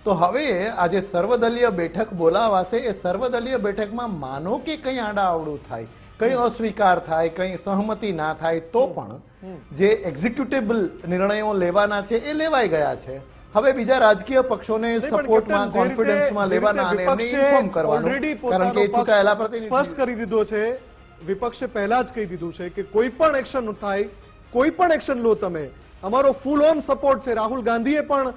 તો હવે આજે સર્વદલીય બેઠક બોલાવાશે, એ સર્વદલીય બેઠકમાં માનો કે કંઈ આડાઅવળું થાય, કંઈ અસ્વીકાર થાય, કંઈ સહમતિ ના થાય તો પણ જે એક્ઝિક્યુટેબલ નિર્ણયો લેવાના છે એ લેવાઈ ગયા છે. હવે બીજા રાજકીય પક્ષોને સપોર્ટમાં, કોન્ફિડન્સમાં લેવાના અને એમને ઇન્ફોર્મ કરવાનું, કારણ કે ચૂંટાયેલા પ્રતિનિધિ સ્પષ્ટ કરી દીધો છે. વિપક્ષે પહેલા જ કહી દીધું છે કે કોઈ પણ એક્શન થાય, કોઈ પણ એક્શન લો તમે, અમારો ફૂલ ઓન સપોર્ટ છે. રાહુલ ગાંધીએ પણ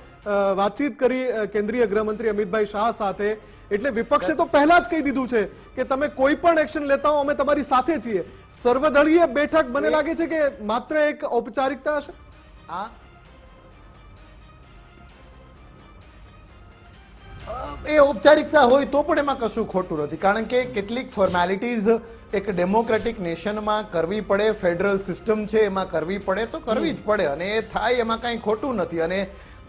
વાતચીત કરી કેન્દ્રીય ગૃહમંત્રી અમિતભાઈ શાહ સાથે, એટલે વિપક્ષે તો પહેલા જ કહી દીધું છે કે તમે કોઈ પણ એક્શન લેતા હો અમે તમારી સાથે છીએ. સર્વદળીય બેઠક મને લાગે છે કે માત્ર એક ઔપચારિકતા હશે. એ ઔપચારિકતા હોય તો પણ એમાં કશું ખોટું નથી, કારણ કે કેટલીક ફોર્મેલિટીઝ એક ડેમોક્રેટિક નેશનમાં કરવી પડે, ફેડરલ સિસ્ટમ છે એમાં કરવી પડે તો કરવી જ પડે, અને એ થાય એમાં કાંઈ ખોટું નથી. અને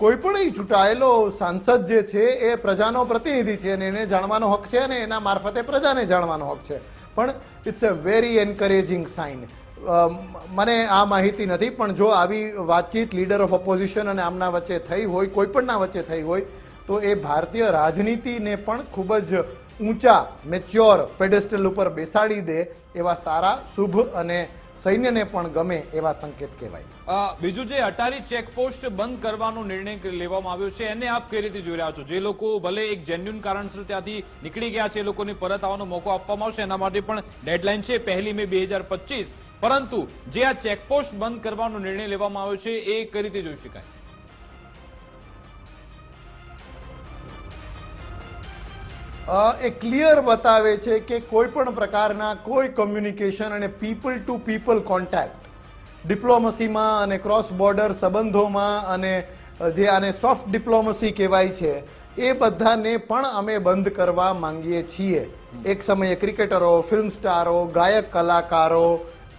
કોઈ પણ ચૂંટાયેલો સાંસદ જે છે એ પ્રજાનો પ્રતિનિધિ છે અને એને જાણવાનો હક છે અને એના મારફતે પ્રજાને જાણવાનો હક છે. પણ it's a very encouraging sign. મને આ માહિતી નથી, પણ જો આવી વાતચીત લીડર ઓફ ઓપોઝિશન અને આમના વચ્ચે થઈ હોય, કોઈ પણના વચ્ચે થઈ હોય, તો એ ભારતીય રાજનીતિને પણ ખૂબ જ ઊંચા મેચ્યોર પેડેસ્ટલ ઉપર બેસાડી દે એવા સારા, શુભ અને સૈન્યને પણ ગમે એવા સંકેત કહેવાય. બીજું જે અટારી ચેકપોસ્ટ બંધ કરવાનો નિર્ણય લેવામાં આવ્યો છે એને આપ કઈ રીતે જોઈ રહ્યા છો? જે લોકો ભલે એક જેન્યુન કારણસર ત્યાંથી નીકળી ગયા છે, એ લોકોને પરત આવવાનો મોકો આપવામાં આવશે, એના માટે પણ ડેડલાઇન છે 1 મે 2025, પરંતુ જે આ ચેકપોસ્ટ બંધ કરવાનો નિર્ણય લેવામાં આવ્યો છે એ કઈ રીતે જોઈ શકાય? એ ક્લિયર બતાવે છે કે કોઈ પણ પ્રકારના કોઈ કમ્યુનિકેશન અને પીપલ ટુ પીપલ કોન્ટેક્ટ ડિપ્લોમસીમાં અને ક્રોસ બોર્ડર સંબંધોમાં અને જે આને સોફ્ટ ડિપ્લોમસી કહેવાય છે એ બધાને પણ અમે બંધ કરવા માંગીએ છીએ. એક સમયે ક્રિકેટરો, ફિલ્મ સ્ટારો, ગાયક કલાકારો,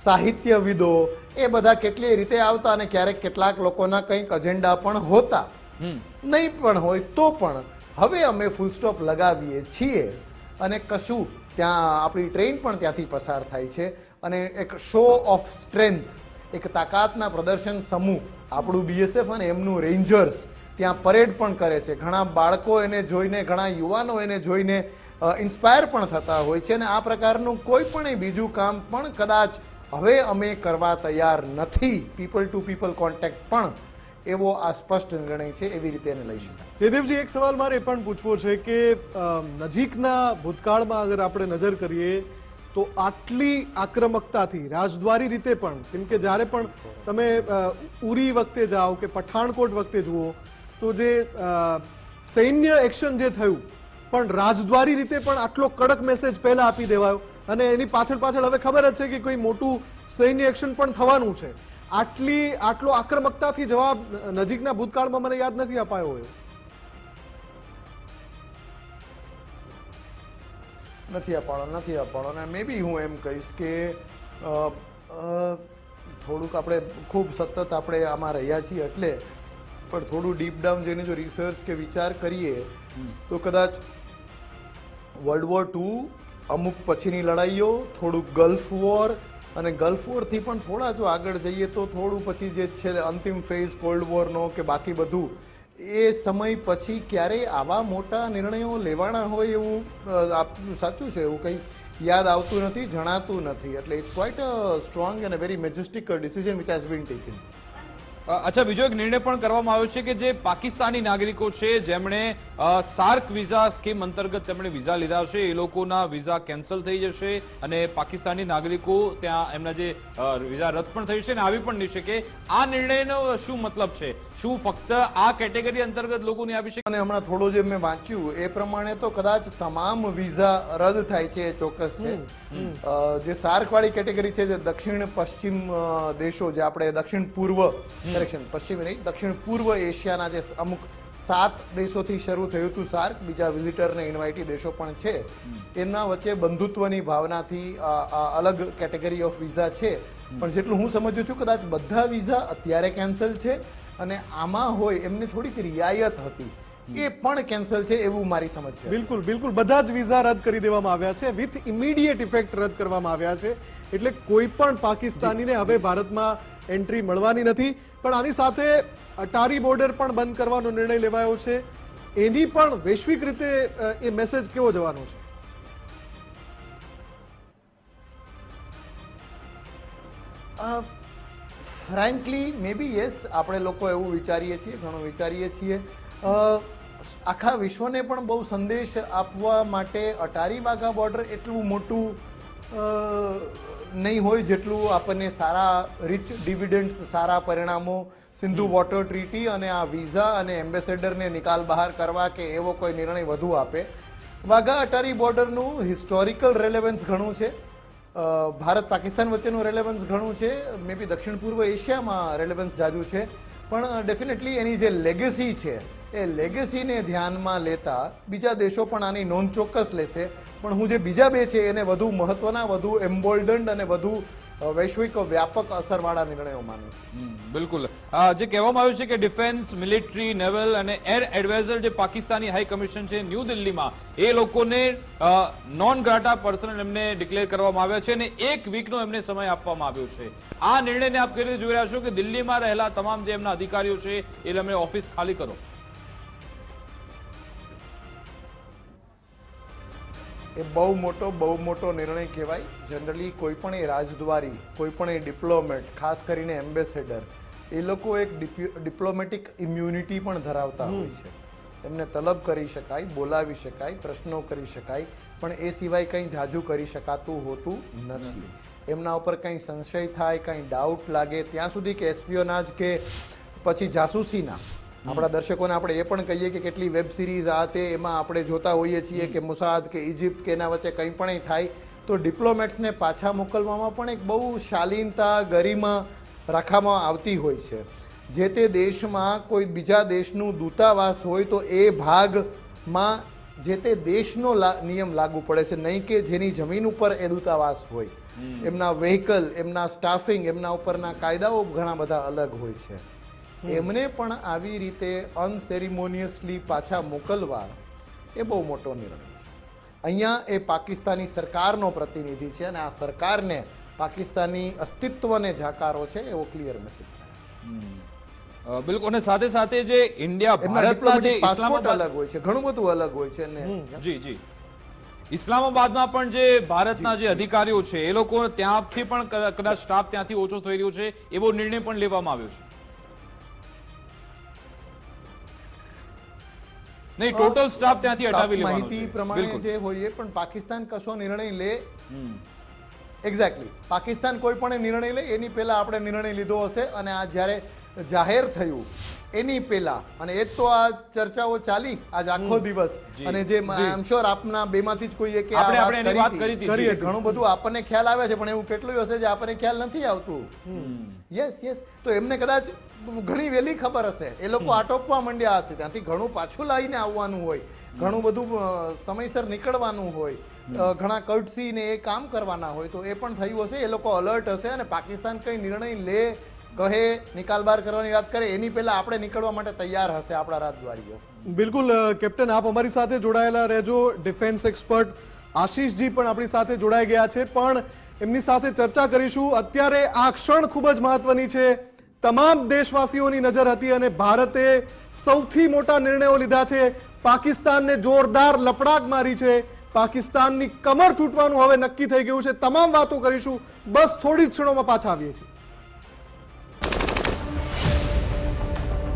સાહિત્યવિદો એ બધા કેટલી રીતે આવતા અને ક્યારેક કેટલાક લોકોના કંઈક અજેન્ડા પણ હોતા, નહીં પણ હોય તો પણ હવે અમે ફૂલ સ્ટોપ લગાવીએ છીએ. અને કશું ત્યાં આપણી ટ્રેન પણ ત્યાંથી પસાર થાય છે અને એક શો ઓફ સ્ટ્રેન્થ, એક તાકાતના પ્રદર્શન સમૂહ આપણું BSF અને એમનું રેન્જર્સ ત્યાં પરેડ પણ કરે છે. ઘણા બાળકો એને જોઈને, ઘણા યુવાનો એને જોઈને ઇન્સ્પાયર પણ થતા હોય છે. અને આ પ્રકારનું કોઈ પણ બીજું કામ પણ કદાચ હવે અમે કરવા તૈયાર નથી. પીપલ ટુ પીપલ કોન્ટેક્ટ પણ એવો આ સ્પષ્ટ નિર્ણય છે, એવી રીતે એને લઈ શકાય. જયદેવજી, એક સવાલ મારે એ પણ પૂછવો છે કે નજીકના ભૂતકાળમાં અગર આપણે નજર કરીએ તો આટલી આક્રમકતાથી રાજદ્વારી રીતે પણ, કેમ કે જ્યારે પણ તમે ઉરી વખતે જાઓ કે પઠાણકોટ વખતે જુઓ તો જે સૈન્ય એક્શન જે થયું પણ રાજદ્વારી રીતે પણ આટલો કડક મેસેજ પહેલા આપી દેવાયો અને એની પાછળ હવે ખબર જ છે કે કોઈ મોટું સૈન્ય એક્શન પણ થવાનું છે. આટલો આક્રમકતાથી જવાબ નજીકના ભૂતકાળમાં મને યાદ નથી અપાયો હોય. નથી અપાણો. અને મે બી હું એમ કહીશ કે થોડુંક આપણે ખૂબ સતત આપણે આમાં રહ્યા છીએ એટલે, પણ થોડું ડીપ ડાઉન જઈને જો રિસર્ચ કે વિચાર કરીએ તો કદાચ વર્લ્ડ વોર II, અમુક પછીની લડાઈઓ, થોડુંક ગલ્ફ વોર, અને ગલ્ફ વોરથી પણ થોડા જો આગળ જઈએ તો થોડું પછી જે છે અંતિમ ફેઝ કોલ્ડ વોરનો કે બાકી બધું, એ સમય પછી ક્યારેય આવા મોટા નિર્ણયો લેવાના હોય એવું આપનું સાચું છે, એવું કંઈ યાદ આવતું નથી, જણાતું નથી. એટલે it's quite a strong and a very majestic decision which has been taken. અચ્છા, બીજો એક નિર્ણય પણ કરવામાં આવ્યો છે કે જે પાકિસ્તાની નાગરિકો છે જેમણે સાર્ક વિઝા સ્કીમ અંતર્ગત તેમણે વિઝા લીધા છે એ લોકોના વિઝા કેન્સલ થઈ જશે અને પાકિસ્તાની નાગરિકો ત્યાં એમના જે વિઝા રદ પણ થઈ જશે અને આવી પણ નહીં શકે. આ નિર્ણયનો શું મતલબ છે? શું ફક્ત આ કેટેગરી અંતર્ગત લોકોને આવી શકે? અને હમણાં થોડું જે મેં વાંચ્યું એ પ્રમાણે તો કદાચ તમામ વિઝા રદ થાય છે, એ ચોક્કસ છે. જે સાર્ક વાળી કેટેગરી છે, જે દક્ષિણ પશ્ચિમ દેશો, જે આપણે દક્ષિણ પૂર્વ પશ્ચિમ નહીં, દક્ષિણ પૂર્વ એશિયાના જે અમુક 7 દેશોથી શરૂ થયું હતું સાર્ક, બીજા વિઝિટરને ઇન્વાઇટી દેશો પણ છે, એમના વચ્ચે બંધુત્વની ભાવનાથી અલગ કેટેગરી ઓફ વિઝા છે. પણ જેટલું હું સમજુ છું કદાચ બધા વિઝા અત્યારે કેન્સલ છે અને આમાં હોય એમની થોડીક રિયાયત હતી એ પણ કેન્સલ છે એવું મારી સમજ છે. બિલકુલ બિલકુલ, બધા જ વિઝા રદ કરી દેવામાં આવ્યા છે, વિથ ઇમિડિયેટ ઇફેક્ટ રદ કરવામાં આવ્યા છે. એટલે કોઈ પણ પાકિસ્તાનીને હવે ભારતમાં એન્ટ્રી મળવાની નથી. પણ આની સાથે અટારી બોર્ડર પણ બંધ કરવાનો નિર્ણય લેવાયો છે. એની પણ વૈશ્વિક રીતે એ મેસેજ કેવો જવાનો છે? ફ્રેન્કલી મે બી યસ, આપણે લોકો એવું વિચારીએ છીએ, ઘણું વિચારીએ છીએ. આખા વિશ્વને પણ બહુ સંદેશ આપવા માટે અટારી વાઘા બોર્ડર એટલું મોટું નહીં હોય જેટલું આપણને સારા રીચ ડિવિડન્ડ્સ, સારા પરિણામો, સિંધુ વોટર ટ્રીટી અને આ વિઝા અને એમ્બેસેડરને નિકાલ બહાર કરવા કે એવો કોઈ નિર્ણય વધુ આપે. વાઘા અટારી બોર્ડરનું હિસ્ટોરિકલ રેલેવન્સ ઘણું છે, ભારત પાકિસ્તાન વચ્ચેનું રેલેવન્સ ઘણું છે, મે બી દક્ષિણ પૂર્વ એશિયામાં રેલેવન્સ જાજુ છે. પણ ડેફિનેટલી એની જે લેગેસી છે એ લેગેસીને ધ્યાનમાં લેતા બીજા દેશો પણ આની નોંધ ચોક્કસ લેશે. પણ હું જે બીજા બે છે એને વધુ મહત્વના, વધુ એમ્બોલ્ડન્ડ અને વધુ વૈશ્વિક વ્યાપક અસરવાળા નિર્ણયો માનું છું. બિલકુલ, જે કહેવામાં આવ્યું છે કે ડિફેન્સ, મિલિટરી, નેવલ અને એર એડવાઇઝર જે પાકિસ્તાની હાઈ કમિશન છે ન્યૂ દિલ્હીમાં, એ લોકોને નોન ગ્રાટા પર્સન એમને ડિક્લેર કરવામાં આવ્યા છે અને 1 વીકનો એમને સમય આપવામાં આવ્યો છે. આ નિર્ણયને આપ કેવી રીતે જોઈ રહ્યા છો કે દિલ્હીમાં રહેલા તમામ જે એમના અધિકારીઓ છે એ એમને ઓફિસ ખાલી કરો? એ બહુ મોટો નિર્ણય કહેવાય. જનરલી કોઈ પણ એ રાજદ્વારી, કોઈ પણ એ ડિપ્લોમેટ, ખાસ કરીને એમ્બેસેડર, એ લોકો એક ડિપ્લોમેટિક ઇમ્યુનિટી પણ ધરાવતા હોય છે. એમને તલબ કરી શકાય, બોલાવી શકાય, પ્રશ્નો કરી શકાય, પણ એ સિવાય કંઈ જાજુ કરી શકાતું હોતું નથી. એમના ઉપર કંઈ સંશય થાય, કંઈ ડાઉટ લાગે ત્યાં સુધી કે એસ્પિયોનાજ કે પછી જાસૂસીના, આપણા દર્શકોને આપણે એ પણ કહીએ કે કેટલી વેબ સિરીઝ આ તે એમાં આપણે જોતા હોઈએ છીએ કે મોસાદ કે ઇજિપ્ત કે એના વચ્ચે કંઈ પણ થાય તો ડિપ્લોમેટ્સને પાછા મોકલવામાં પણ એક બહુ શાલીનતા, ગરિમા રાખવામાં આવતી હોય છે. જે તે દેશમાં કોઈ બીજા દેશનું દૂતાવાસ હોય તો એ ભાગમાં જે તે દેશનો નિયમ લાગુ પડે છે, નહીં કે જેની જમીન ઉપર એ દૂતાવાસ હોય. એમના વ્હીકલ, એમના સ્ટાફિંગ, એમના ઉપરના કાયદાઓ ઘણા બધા અલગ હોય છે. એમને પણ આવી રીતે અનસેરિમોનિયસલી પાછા મોકલવા એ બહુ મોટો નિર્ણય છે. અહીંયા એ પાકિસ્તાની સરકારનો પ્રતિનિધિ છે અને આ સરકારને પાકિસ્તાની અસ્તિત્વને જાકારો છે એવો ક્લિયર મેસેજ. બિલકુલ, અને સાથે સાથે જે ઇન્ડિયા ભારતના જે પાસપોર્ટ અલગ હોય છે, ઘણું બધું અલગ હોય છે. જી, ઇસ્લામાબાદમાં પણ જે ભારતના જે અધિકારીઓ છે એ લોકો ત્યાંથી પણ કદાચ સ્ટાફ ત્યાંથી ઓછો થઈ રહ્યો છે એવો નિર્ણય પણ લેવામાં આવ્યો છે. નહીં, ટોટલ સ્ટાફ ત્યાંથી હટાવી લેવાનો છે. માહિતી પ્રમાણે જે હોય પણ પાકિસ્તાન કશો નિર્ણય લે, એક્ઝેક્ટલી પાકિસ્તાન કોઈ પણ નિર્ણય લે એની પહેલા આપણે નિર્ણય લીધો હશે અને આ જ્યારે જાહેર થયું એની પહેલા, અને એ તો આ ચર્ચાઓ ચાલી આજ આખો દિવસ, અને જે આઈ એમ શ્યોર આપના બેમાંથી જ કોઈએ કે આપણે વાત કરી હતી, ઘણું બધું આપણને ખ્યાલ આવે છે પણ એવું કેટલું હશે જે આપણને ખ્યાલ નથી આવતું. યસ, તો એમને કદાચ ઘણી વહેલી ખબર હશે, એ લોકો આટોપવા માંડ્યા હશે, ત્યાંથી ઘણું પાછું લાવીને આવવાનું હોય, ઘણું બધું સમયસર નીકળવાનું હોય, ઘણા કર્ટસી ને એ કામ કરવાના હોય, તો એ પણ થયું હશે. એ લોકો અલર્ટ હશે અને પાકિસ્તાન કંઈ નિર્ણય લે કહે નિકાલ બહાર કરવાની વાત કરે એની પહેલા આપણે નીકળવા માટે તૈયાર હશે આપણા રાજદ્વારીઓ. બિલકુલ કેપ્ટન, આપ અમારી સાથે જોડાયેલા રહેજો. ડિફેન્સ એક્સપર્ટ આશીષજી પણ આપણી સાથે જોડાઈ ગયા છે, પણ એમની સાથે ચર્ચા કરીશું. અત્યારે આ ક્ષણ ખૂબ જ મહત્વની છે. તમામ દેશવાસીઓની નજર હતી અને ભારતે સૌથી મોટા નિર્ણયો લીધા છે. પાકિસ્તાનને જોરદાર લપડાક મારી છે. પાકિસ્તાનની કમર તૂટવાનું હવે નક્કી થઈ ગયું છે. તમામ વાતો કરીશું, બસ થોડી જ ક્ષણોમાં પાછા આવીએ છીએ.